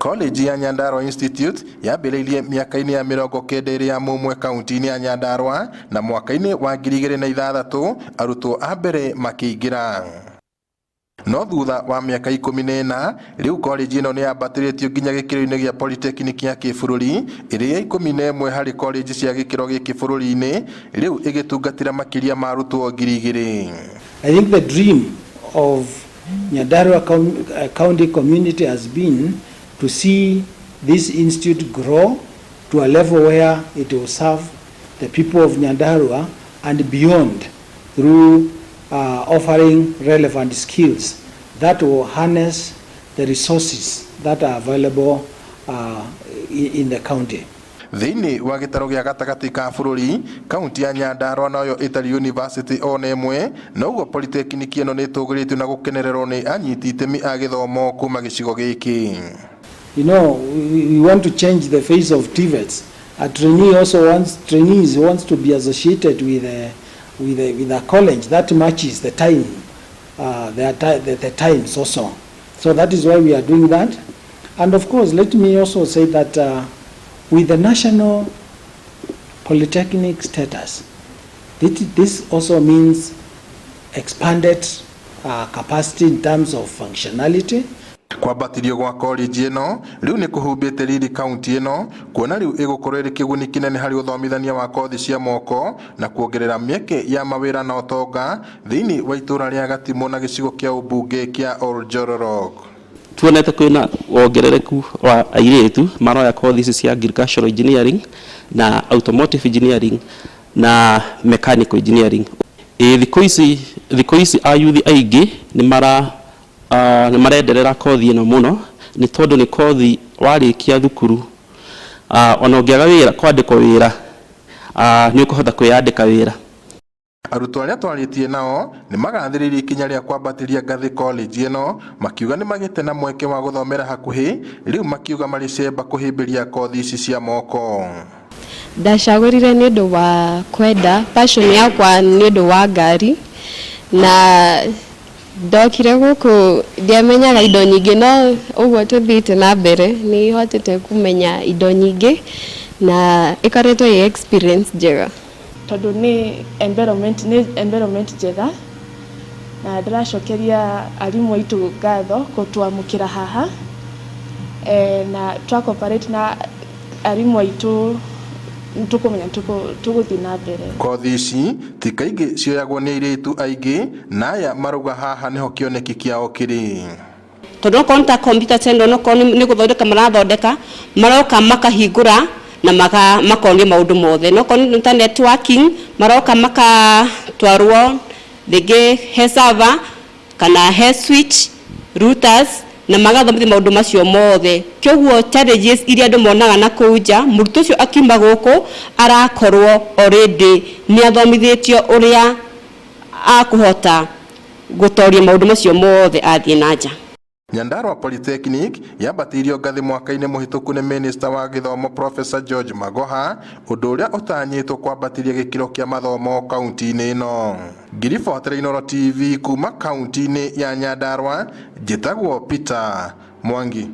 College ya Nyandarua Institute yambĩrĩirie miaka-inĩ ya 90 ya mumwe kaunti-inĩ ya Nyandarua na mwaka-inĩ wa 2006 arutwo a mbere makĩingĩra. No thutha wa miaka 14 rĩu college ĩno nĩ yambatĩrĩtio nginya gĩkĩro-inĩ gĩa polytechnic ya kĩbũrũri ĩrĩa ya 11 harĩ college cia gĩkĩro gĩkĩ bũrũri-inĩ rĩu ĩgĩtungatĩra makĩria ma arutwo 2,000. I think the dream of Nyandarua County community has been to see this institute grow to a level where it will serve the people of Nyandarua and beyond through offering relevant skills that will harness the resources that are available in the county. Thĩinĩ wa gĩtaro gĩa gatagatĩ ka bũrũri, kaunti ya Nyandarua nayo ĩtarĩ university ona ĩmwe, noguo polytechnic ĩno nĩ ĩtũgĩrĩtio na gũkenererwo nĩ anyiti itemi a gĩthomo kuma gĩcigo gĩkĩ. You know, we want to change the face of TVETs. A trainee also wants to be associated with a college that matches the time, the times also. So that is why we are doing that. And of course, let me also say that with the national polytechnic status, this also means expanded capacity in terms of functionality. Kwambatirio gwa college ĩno rĩu nĩ kũhumbĩte riri kaunti ĩno kuona rĩu ĩgũkorwo ĩrĩ kĩguni kĩnene harĩ ũthomithania wa kothi cia moko na kuongerera mĩeke ya mawĩra na ũtonga thĩinĩ wa itũra rĩa Gatimũ na gĩcigo kĩa ũmbunge kĩa Oljororok. Tuonete kwĩna wongerereku wa airĩtu maroya kothi ici cia agricultural engineering na automotive engineering na mechanical engineering. Thikũ ici ayuthi aingĩ nĩ marenderera kothi ĩno mũno nĩ tondũ nĩ kothi warĩkia thukuru ona ũngĩaga wĩra kwandĩkwo wĩra nĩ ũkũhota kwĩyandĩka wĩra. Arutwo arĩa twarĩtie nao nĩ magathĩrĩirie ikinya rĩa kwambatĩria ngathĩ college ĩno makiuga nĩ magĩte na mweke wa gũthomera hakuhĩ rĩu makiuga marĩ cemba kũhĩmbĩria kothi ici cia moko. Ndacagũrire nĩ ũndũ wa kwenda passion yakwa nĩ ũndũ wa ngari na ndokire gũkũ ndiamenyaga indo nyingĩ no ũguo tũthiĩte na mbere nĩ hotete kũmenya indo nyingĩ na ĩkoretwo ĩ experience njega tondũ nĩ environment njega na ndĩracokeria arimũ aitũ ngatho gũtwamũkĩra haha na twa cooperate na arimũ aitũ tukumenya tugũthiĩ na mbere. Kothi ici ti kaingĩ cioyagwo nĩ airĩtu aingĩ na aya marauga haha nĩho kĩoneki kĩao kĩrĩ. Tondũ okorwo ta computer center onokorwo nĩ gũthondeka marathondeka maroka makahingũra na makonia maũndũ mothe. Okorwo nĩ ta networking maroka makatwarwo rĩngĩ he server kana he switch routers na magathomithia maũndũ macio mothe. Kwoguo challenges iria andũ monaga na kũnja mũrutwo ũcio akiuma gũkũ arakorwo already nĩ athomithĩtio ũrĩa akũhota gũtoria maũndũ macio mothe athiĩ na nja. Nyandarua Polytechnic yambatirio ngathĩ mwaka-inĩ mũhĩtũku nĩ Minister wa Gĩthomo Professor George Magoha ũndũ ũrĩa ũtanyĩtwo kwambatiria gĩkĩro kĩa mathomo kaunti-inĩ ĩno. Ngiribotere Inooro TV kuma kaunti-inĩ ya Nyandarua njĩtagwo Peter Mwangi.